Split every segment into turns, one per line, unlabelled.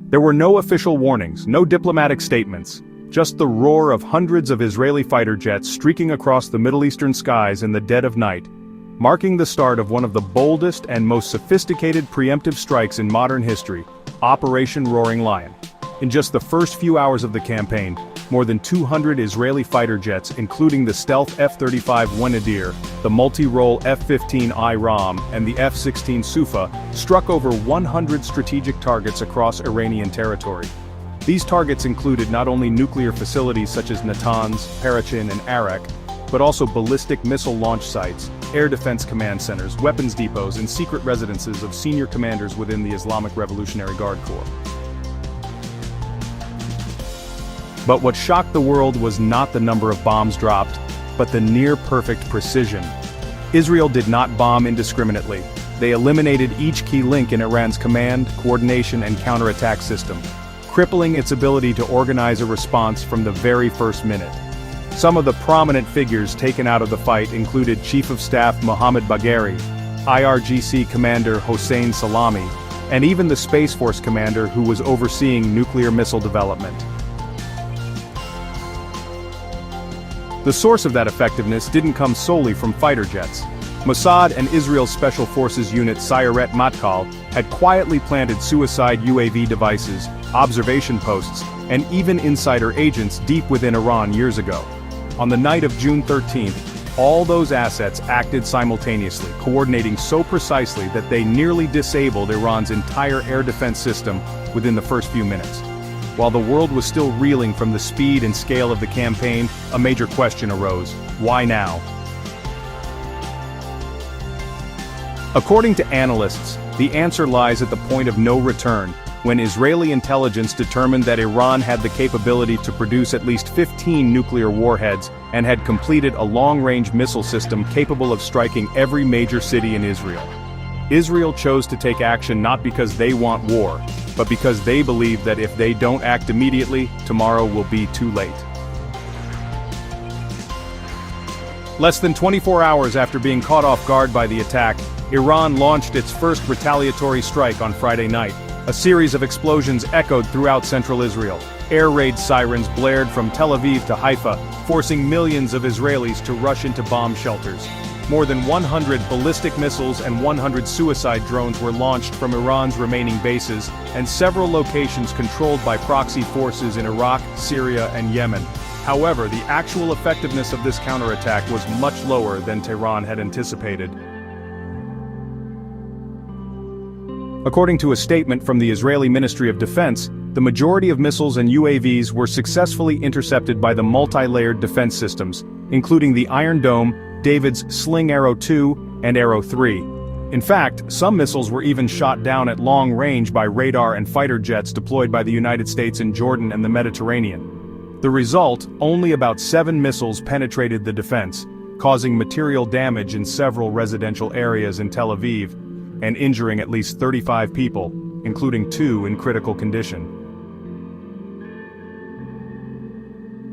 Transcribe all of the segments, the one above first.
There were no official warnings, no diplomatic statements, just the roar of hundreds of Israeli fighter jets streaking across the Middle Eastern skies in the dead of night, marking the start of one of the boldest and most sophisticated preemptive strikes in modern history, Operation Roaring Lion. In just the first few hours of the campaign, more than 200 Israeli fighter jets, including the stealth F-35 Nadir, the multi-role F-15I Ram, and the F-16 Sufa, struck over 100 strategic targets across Iranian territory. These targets included not only nuclear facilities such as Natanz, Parachin, and Arak, but also ballistic missile launch sites, air defense command centers, weapons depots, and secret residences of senior commanders within the Islamic Revolutionary Guard Corps. But what shocked the world was not the number of bombs dropped, but the near-perfect precision. Israel did not bomb indiscriminately. They eliminated each key link in Iran's command, coordination, and counterattack system, crippling its ability to organize a response from the very first minute. Some of the prominent figures taken out of the fight included Chief of Staff Mohammad Bagheri, IRGC Commander Hossein Salami, and even the Space Force commander who was overseeing nuclear missile development. The source of that effectiveness didn't come solely from fighter jets. Mossad and Israel's Special Forces unit Sayeret Matkal had quietly planted suicide UAV devices, observation posts, and even insider agents deep within Iran years ago. On the night of June 13th, all those assets acted simultaneously, coordinating so precisely that they nearly disabled Iran's entire air defense system within the first few minutes. While the world was still reeling from the speed and scale of the campaign, a major question arose: why now? According to analysts, the answer lies at the point of no return, when Israeli intelligence determined that Iran had the capability to produce at least 15 nuclear warheads and had completed a long-range missile system capable of striking every major city in Israel. Israel chose to take action not because they want war, but because they believe that if they don't act immediately, tomorrow will be too late. Less than 24 hours after being caught off guard by the attack, Iran launched its first retaliatory strike on Friday night. A series of explosions echoed throughout central Israel. Air raid sirens blared from Tel Aviv to Haifa, forcing millions of Israelis to rush into bomb shelters. More than 100 ballistic missiles and 100 suicide drones were launched from Iran's remaining bases, and several locations controlled by proxy forces in Iraq, Syria, and Yemen. However, the actual effectiveness of this counterattack was much lower than Tehran had anticipated. According to a statement from the Israeli Ministry of Defense, the majority of missiles and UAVs were successfully intercepted by the multi-layered defense systems, including the Iron Dome, David's Sling Arrow 2, and Arrow 3. In fact, some missiles were even shot down at long range by radar and fighter jets deployed by the United States in Jordan and the Mediterranean. The result, only about 7 missiles penetrated the defense, causing material damage in several residential areas in Tel Aviv, and injuring at least 35 people, including 2 in critical condition.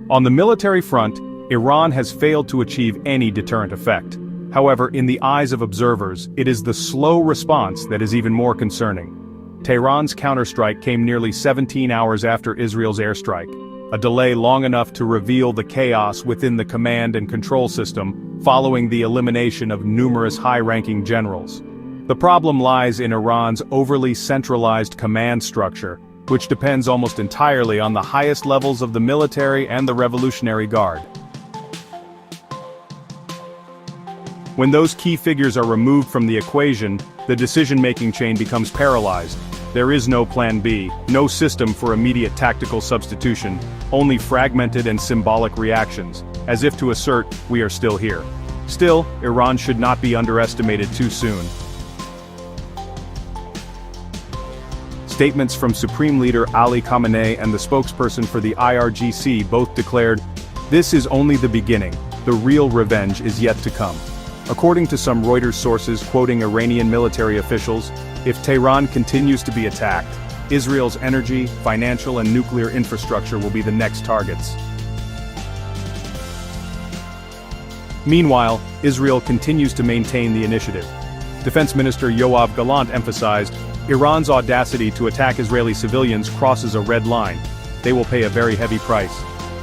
On the military front, Iran has failed to achieve any deterrent effect. However, in the eyes of observers, it is the slow response that is even more concerning. Tehran's counterstrike came nearly 17 hours after Israel's airstrike, a delay long enough to reveal the chaos within the command and control system following the elimination of numerous high-ranking generals. The problem lies in Iran's overly centralized command structure, which depends almost entirely on the highest levels of the military and the Revolutionary Guard. When those key figures are removed from the equation, the decision-making chain becomes paralyzed. There is no plan B, no system for immediate tactical substitution, only fragmented and symbolic reactions, as if to assert, we are still here. Still, Iran should not be underestimated too soon. Statements from Supreme Leader Ali Khamenei and the spokesperson for the IRGC both declared, "This is only the beginning, the real revenge is yet to come." According to some Reuters sources quoting Iranian military officials, if Tehran continues to be attacked, Israel's energy, financial and nuclear infrastructure will be the next targets. Meanwhile, Israel continues to maintain the initiative. Defense Minister Yoav Gallant emphasized, Iran's audacity to attack Israeli civilians crosses a red line. They will pay a very heavy price.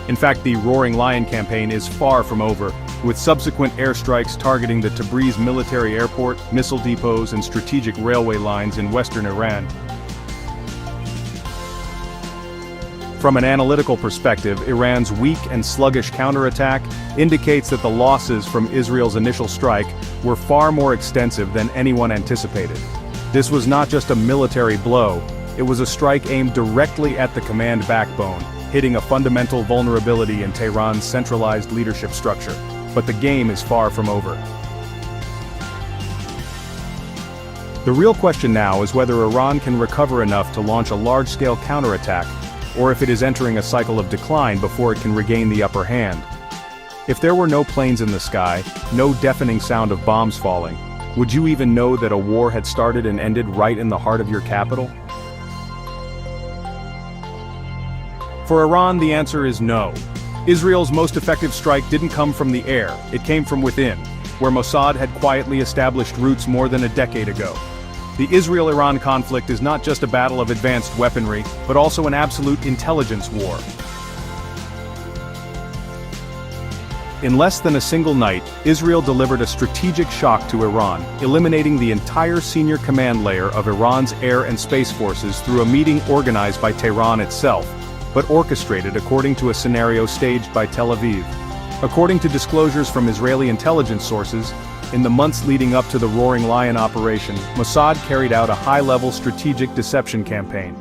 In fact, the Roaring Lion campaign is far from over, with subsequent airstrikes targeting the Tabriz military airport, missile depots and strategic railway lines in western Iran. From an analytical perspective, Iran's weak and sluggish counterattack indicates that the losses from Israel's initial strike were far more extensive than anyone anticipated. This was not just a military blow, it was a strike aimed directly at the command backbone, hitting a fundamental vulnerability in Tehran's centralized leadership structure. But the game is far from over. The real question now is whether Iran can recover enough to launch a large-scale counterattack, or if it is entering a cycle of decline before it can regain the upper hand. If there were no planes in the sky, no deafening sound of bombs falling, would you even know that a war had started and ended right in the heart of your capital? For Iran, the answer is no. Israel's most effective strike didn't come from the air, it came from within, where Mossad had quietly established roots more than a decade ago. The Israel-Iran conflict is not just a battle of advanced weaponry, but also an absolute intelligence war. In less than a single night, Israel delivered a strategic shock to Iran, eliminating the entire senior command layer of Iran's air and space forces through a meeting organized by Tehran itself, but orchestrated according to a scenario staged by Tel Aviv. According to disclosures from Israeli intelligence sources, in the months leading up to the Roaring Lion operation, Mossad carried out a high-level strategic deception campaign.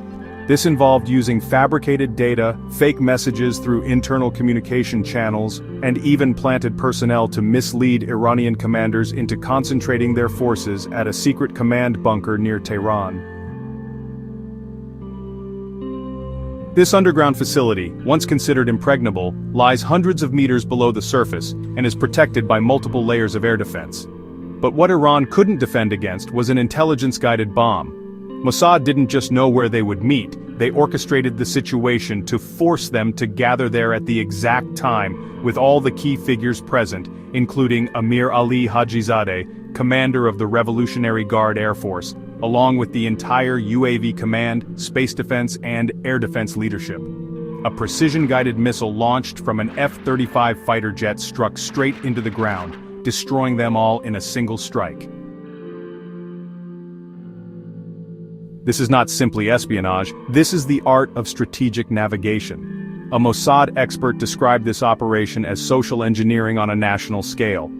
This involved using fabricated data, fake messages through internal communication channels, and even planted personnel to mislead Iranian commanders into concentrating their forces at a secret command bunker near Tehran. This underground facility, once considered impregnable, lies hundreds of meters below the surface and is protected by multiple layers of air defense. But what Iran couldn't defend against was an intelligence-guided bomb. Mossad didn't just know where they would meet, they orchestrated the situation to force them to gather there at the exact time, with all the key figures present, including Amir Ali Hajizadeh, commander of the Revolutionary Guard Air Force, along with the entire UAV command, space defense and air defense leadership. A precision-guided missile launched from an F-35 fighter jet struck straight into the ground, destroying them all in a single strike. This is not simply espionage, this is the art of strategic navigation. A Mossad expert described this operation as social engineering on a national scale.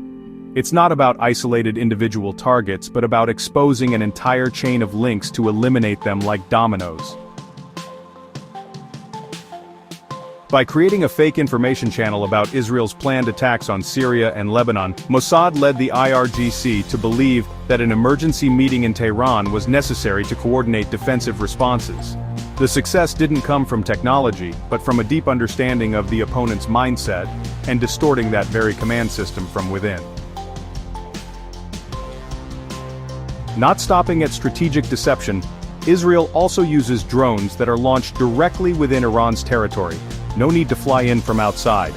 It's not about isolated individual targets, but about exposing an entire chain of links to eliminate them like dominoes. By creating a fake information channel about Israel's planned attacks on Syria and Lebanon, Mossad led the IRGC to believe that an emergency meeting in Tehran was necessary to coordinate defensive responses. The success didn't come from technology, but from a deep understanding of the opponent's mindset, and distorting that very command system from within. Not stopping at strategic deception, Israel also uses drones that are launched directly within Iran's territory. No need to fly in from outside.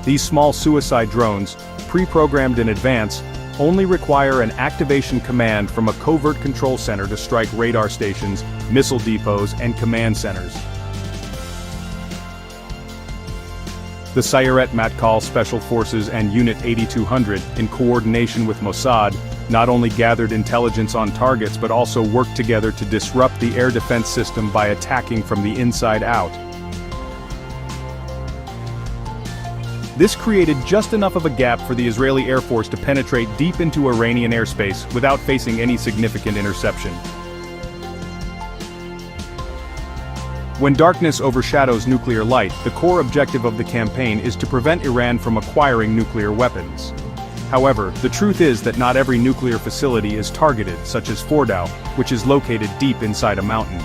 These small suicide drones, pre-programmed in advance, only require an activation command from a covert control center to strike radar stations, missile depots, and command centers. The Sayeret Matkal Special Forces and Unit 8200, in coordination with Mossad, not only gathered intelligence on targets but also worked together to disrupt the air defense system by attacking from the inside out. This created just enough of a gap for the Israeli Air Force to penetrate deep into Iranian airspace without facing any significant interception. When darkness overshadows nuclear light, the core objective of the campaign is to prevent Iran from acquiring nuclear weapons. However, the truth is that not every nuclear facility is targeted, such as Fordow, which is located deep inside a mountain.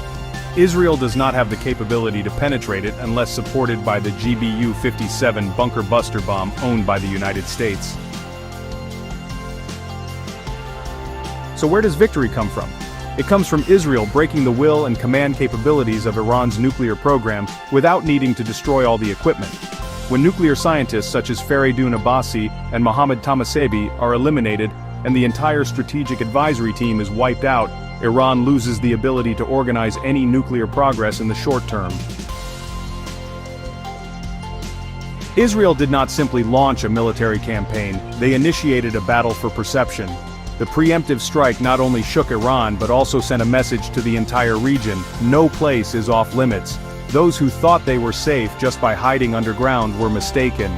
Israel does not have the capability to penetrate it unless supported by the GBU-57 bunker buster bomb owned by the United States. So where does victory come from? It comes from Israel breaking the will and command capabilities of Iran's nuclear program without needing to destroy all the equipment. When nuclear scientists such as Faridun Abbasi and Mohammad Tamasebi are eliminated and the entire strategic advisory team is wiped out, Iran loses the ability to organize any nuclear progress in the short term. Israel did not simply launch a military campaign, they initiated a battle for perception. The preemptive strike not only shook Iran but also sent a message to the entire region: no place is off limits. Those who thought they were safe just by hiding underground were mistaken.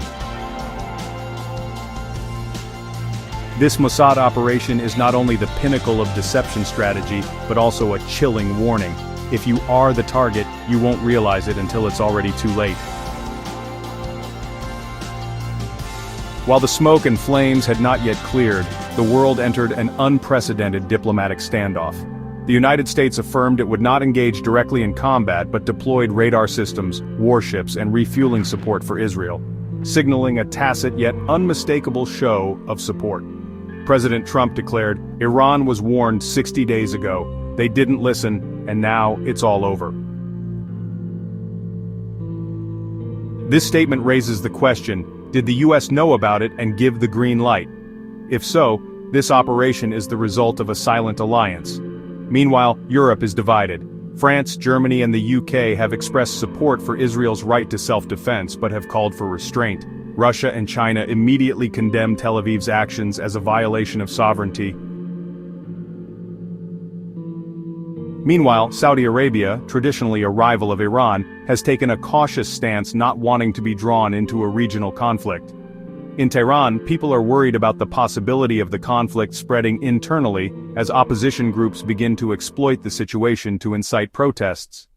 This Mossad operation is not only the pinnacle of deception strategy, but also a chilling warning. If you are the target, you won't realize it until it's already too late. While the smoke and flames had not yet cleared, the world entered an unprecedented diplomatic standoff. The United States affirmed it would not engage directly in combat but deployed radar systems, warships, and refueling support for Israel, signaling a tacit yet unmistakable show of support. President Trump declared, "Iran was warned 60 days ago. They didn't listen, and now it's all over." This statement raises the question, did the US know about it and give the green light? If so, this operation is the result of a silent alliance. Meanwhile, Europe is divided. France, Germany, and the UK have expressed support for Israel's right to self-defense but have called for restraint. Russia and China immediately condemned Tel Aviv's actions as a violation of sovereignty. Meanwhile, Saudi Arabia, traditionally a rival of Iran, has taken a cautious stance, not wanting to be drawn into a regional conflict. In Tehran, people are worried about the possibility of the conflict spreading internally as opposition groups begin to exploit the situation to incite protests.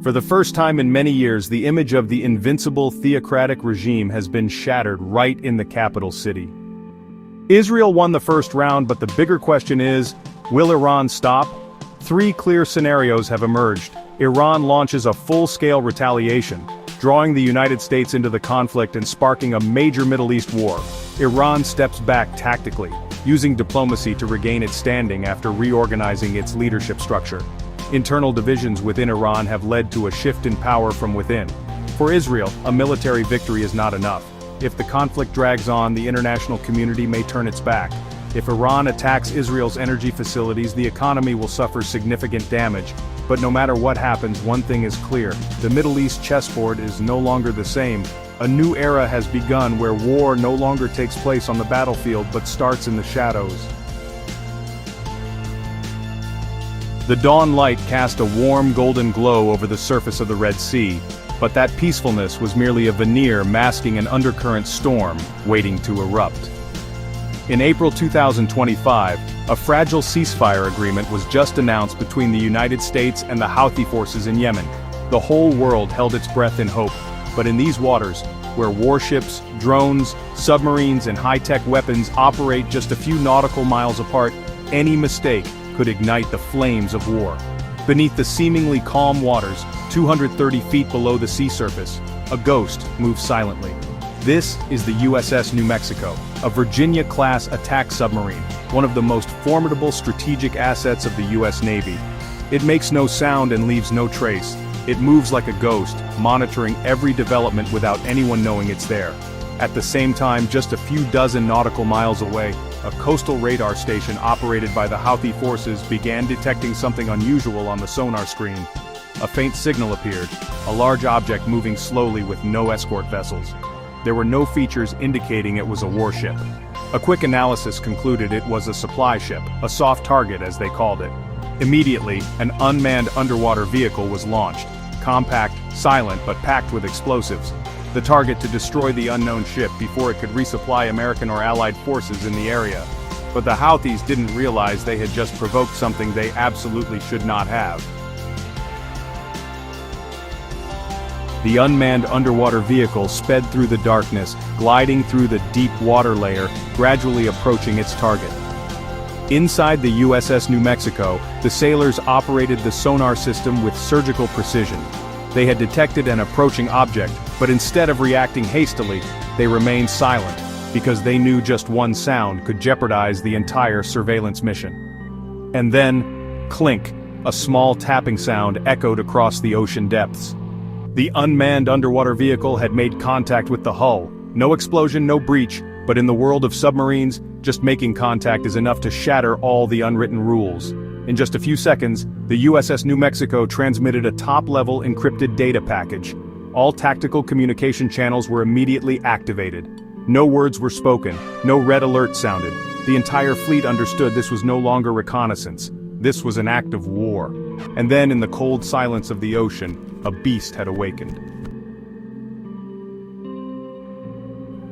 For the first time in many years, the image of the invincible theocratic regime has been shattered right in the capital city. Israel won the first round, but the bigger question is, will Iran stop? 3 clear scenarios have emerged. Iran launches a full-scale retaliation, drawing the United States into the conflict and sparking a major Middle East war. Iran steps back tactically, using diplomacy to regain its standing after reorganizing its leadership structure. Internal divisions within Iran have led to a shift in power from within. For Israel, a military victory is not enough. If the conflict drags on, the international community may turn its back. If Iran attacks Israel's energy facilities, the economy will suffer significant damage. But no matter what happens, one thing is clear: the Middle East chessboard is no longer the same. A new era has begun where war no longer takes place on the battlefield but starts in the shadows. The dawn light cast a warm golden glow over the surface of the Red Sea, but that peacefulness was merely a veneer masking an undercurrent storm waiting to erupt. In April 2025, a fragile ceasefire agreement was just announced between the United States and the Houthi forces in Yemen. The whole world held its breath in hope, but in these waters, where warships, drones, submarines, and high-tech weapons operate just a few nautical miles apart, any mistake could ignite the flames of war. Beneath the seemingly calm waters, 230 feet below the sea surface, a ghost moves silently. This is the USS New Mexico, a Virginia-class attack submarine, one of the most formidable strategic assets of the US Navy. It makes no sound and leaves no trace. It moves like a ghost, monitoring every development without anyone knowing it's there. At the same time, just a few dozen nautical miles away, a coastal radar station operated by the Houthi forces began detecting something unusual on the sonar screen. A faint signal appeared, a large object moving slowly with no escort vessels. There were no features indicating it was a warship. A quick analysis concluded it was a supply ship, a soft target as they called it. Immediately, an unmanned underwater vehicle was launched, compact, silent, but packed with explosives. The target to destroy the unknown ship before it could resupply American or Allied forces in the area. But the Houthis didn't realize they had just provoked something they absolutely should not have. The unmanned underwater vehicle sped through the darkness, gliding through the deep water layer, gradually approaching its target. Inside the USS New Mexico, the sailors operated the sonar system with surgical precision. They had detected an approaching object, but instead of reacting hastily, they remained silent, because they knew just one sound could jeopardize the entire surveillance mission. And then, clink, a small tapping sound echoed across the ocean depths. The unmanned underwater vehicle had made contact with the hull. No explosion, no breach, But in the world of submarines, just making contact is enough to shatter all the unwritten rules. In just a few seconds, the USS New Mexico transmitted a top-level encrypted data package. All tactical communication channels were immediately activated. No words were spoken, no red alert sounded. The entire fleet understood this was no longer reconnaissance. This was an act of war. And then, in the cold silence of the ocean, a beast had awakened.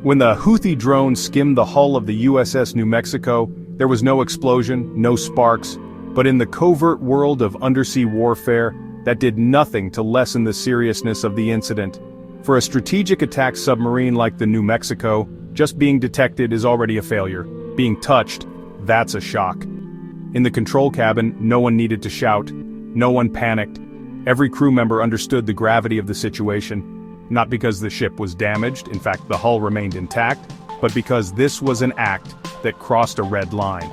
When the Houthi drone skimmed the hull of the USS New Mexico, there was no explosion, no sparks, but in the covert world of undersea warfare, that did nothing to lessen the seriousness of the incident. For a strategic attack submarine like the New Mexico, just being detected is already a failure. Being touched, that's a shock. In the control cabin, no one needed to shout. No one panicked. Every crew member understood the gravity of the situation. Not because the ship was damaged, in fact the hull remained intact, but because this was an act that crossed a red line.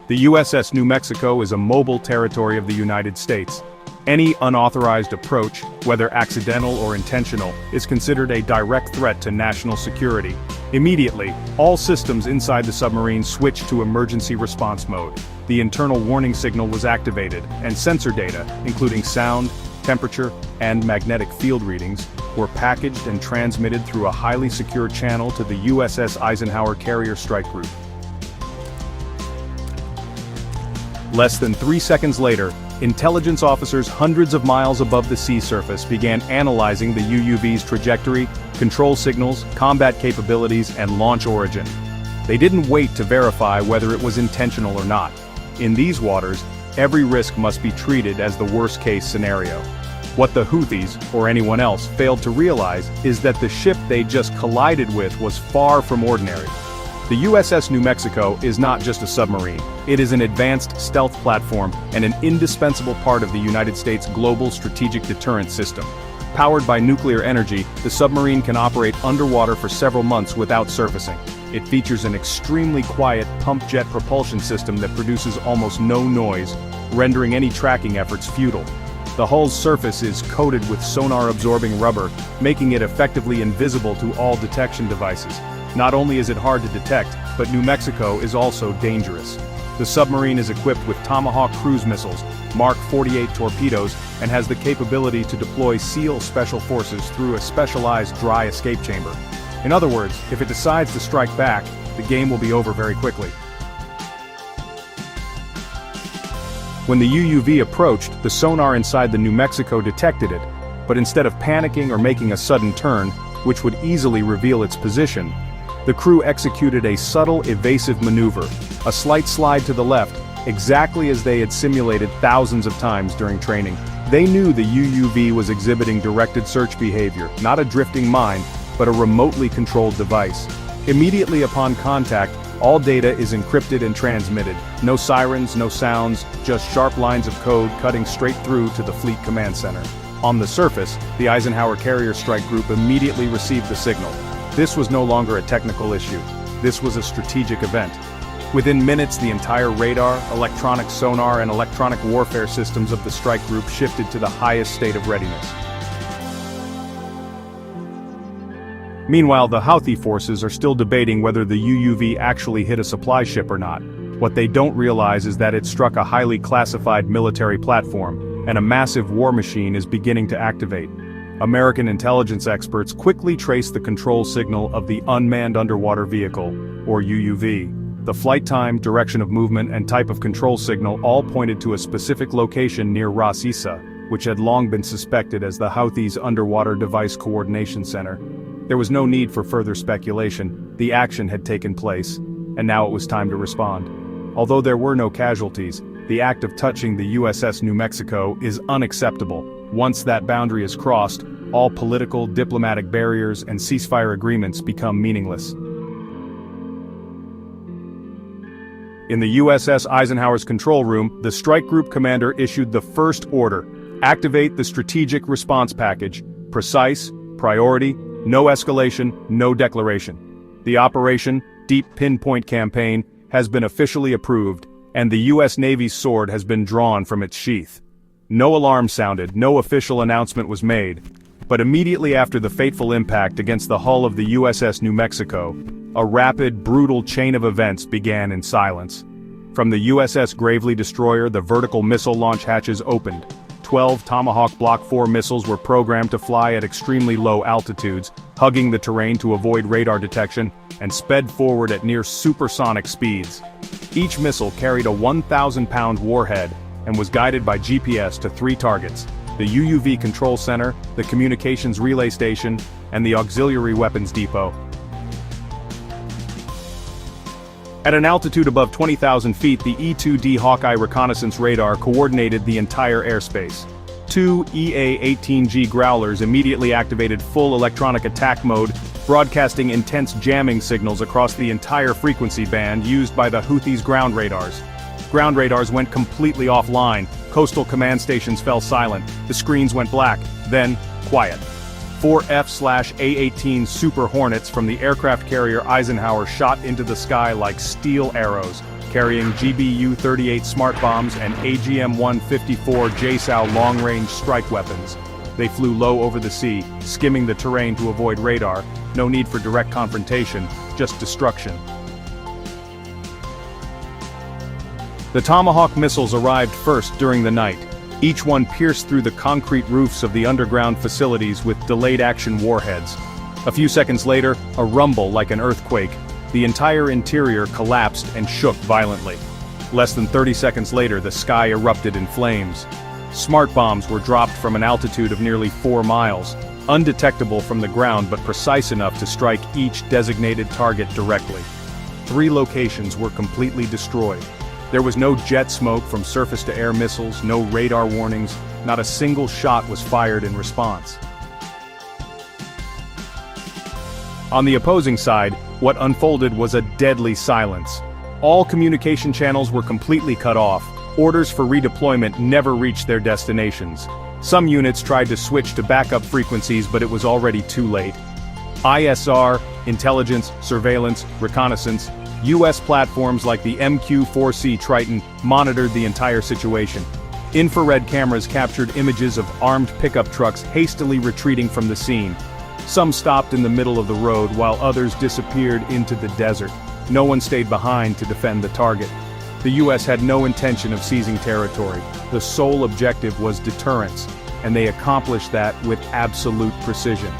The USS New Mexico is a mobile territory of the United States. Any unauthorized approach, whether accidental or intentional, is considered a direct threat to national security. Immediately, all systems inside the submarine switched to emergency response mode. The internal warning signal was activated, and sensor data, including sound, temperature, and magnetic field readings, were packaged and transmitted through a highly secure channel to the USS Eisenhower Carrier Strike Group. Less than 3 seconds later, intelligence officers hundreds of miles above the sea surface began analyzing the UUV's trajectory, control signals, combat capabilities, and launch origin. They didn't wait to verify whether it was intentional or not. In these waters, every risk must be treated as the worst-case scenario. What the Houthis, or anyone else, failed to realize is that the ship they just collided with was far from ordinary. The USS New Mexico is not just a submarine. It is an advanced stealth platform and an indispensable part of the United States' global strategic deterrent system. Powered by nuclear energy, the submarine can operate underwater for several months without surfacing. It features an extremely quiet pump jet propulsion system that produces almost no noise, rendering any tracking efforts futile. The hull's surface is coated with sonar-absorbing rubber, making it effectively invisible to all detection devices. Not only is it hard to detect, but New Mexico is also dangerous. The submarine is equipped with Tomahawk cruise missiles, Mark 48 torpedoes, and has the capability to deploy SEAL special forces through a specialized dry escape chamber. In other words, if it decides to strike back, the game will be over very quickly. When the UUV approached, the sonar inside the New Mexico detected it, but instead of panicking or making a sudden turn, which would easily reveal its position, the crew executed a subtle evasive maneuver, a slight slide to the left, exactly as they had simulated thousands of times during training. They knew the UUV was exhibiting directed search behavior, not a drifting mine, but a remotely controlled device. Immediately upon contact, all data is encrypted and transmitted. No sirens, no sounds, just sharp lines of code cutting straight through to the Fleet Command Center. On the surface, the Eisenhower Carrier Strike Group immediately received the signal. This was no longer a technical issue. This was a strategic event. Within minutes, the entire radar, electronic sonar, and electronic warfare systems of the strike group shifted to the highest state of readiness. Meanwhile, the Houthi forces are still debating whether the UUV actually hit a supply ship or not. What they don't realize is that it struck a highly classified military platform, and a massive war machine is beginning to activate. American intelligence experts quickly traced the control signal of the Unmanned Underwater Vehicle, or UUV. The flight time, direction of movement, and type of control signal all pointed to a specific location near Ras Issa, which had long been suspected as the Houthis' underwater device coordination center. There was no need for further speculation. The action had taken place, and now it was time to respond. Although there were no casualties, the act of touching the USS New Mexico is unacceptable. Once that boundary is crossed, all political, diplomatic barriers and ceasefire agreements become meaningless. In the USS Eisenhower's control room, the strike group commander issued the first order: activate the strategic response package. Precise, priority, no escalation, no declaration. The Operation Deep Pinpoint campaign has been officially approved, and the U.S. Navy's sword has been drawn from its sheath. No alarm sounded, no official announcement was made, but immediately after the fateful impact against the hull of the USS New Mexico, A rapid, brutal chain of events began in silence. From the USS Gravely destroyer, the vertical missile launch hatches opened. 12 Tomahawk Block 4 missiles were programmed to fly at extremely low altitudes, hugging the terrain to avoid radar detection, and sped forward at near supersonic speeds. Each missile carried a 1,000-pound warhead and was guided by GPS to 3 targets: the UUV control center, the communications relay station, and the auxiliary weapons depot. At an altitude above 20,000 feet, the E-2D Hawkeye reconnaissance radar coordinated the entire airspace. 2 EA-18G Growlers immediately activated full electronic attack mode, broadcasting intense jamming signals across the entire frequency band used by the Houthis' ground radars. Ground radars went completely offline, coastal command stations fell silent, the screens went black, then, quiet. 4 F/A-18 Super Hornets from the aircraft carrier Eisenhower shot into the sky like steel arrows, carrying GBU-38 smart bombs and AGM-154 JSOW long-range strike weapons. They flew low over the sea, skimming the terrain to avoid radar. No need for direct confrontation, just destruction. The Tomahawk missiles arrived first during the night. Each one pierced through the concrete roofs of the underground facilities with delayed-action warheads. A few seconds later, a rumble like an earthquake. The entire interior collapsed and shook violently. Less than 30 seconds later, the sky erupted in flames. Smart bombs were dropped from an altitude of nearly 4 miles, undetectable from the ground but precise enough to strike each designated target directly. 3 locations were completely destroyed. There was no jet smoke from surface-to-air missiles, no radar warnings, not a single shot was fired in response. On the opposing side, what unfolded was a deadly silence. All communication channels were completely cut off. Orders for redeployment never reached their destinations. Some units tried to switch to backup frequencies, but it was already too late. ISR, intelligence, surveillance, reconnaissance, U.S. platforms like the MQ-4C Triton monitored the entire situation. Infrared cameras captured images of armed pickup trucks hastily retreating from the scene. Some stopped in the middle of the road while others disappeared into the desert. No one stayed behind to defend the target. The U.S. had no intention of seizing territory. The sole objective was deterrence, and they accomplished that with absolute precision.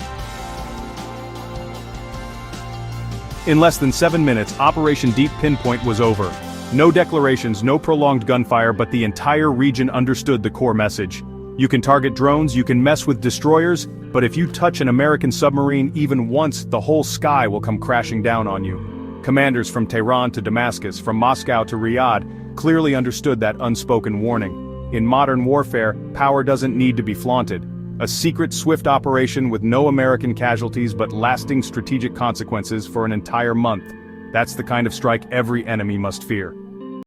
In less than 7 minutes, Operation Deep Pinpoint was over. No declarations, no prolonged gunfire, but the entire region understood the core message. You can target drones, you can mess with destroyers, but if you touch an American submarine even once, the whole sky will come crashing down on you. Commanders from Tehran to Damascus, from Moscow to Riyadh, clearly understood that unspoken warning. In modern warfare, power doesn't need to be flaunted. A secret, swift operation with no American casualties but lasting strategic consequences for an entire month. That's the kind of strike every enemy must fear.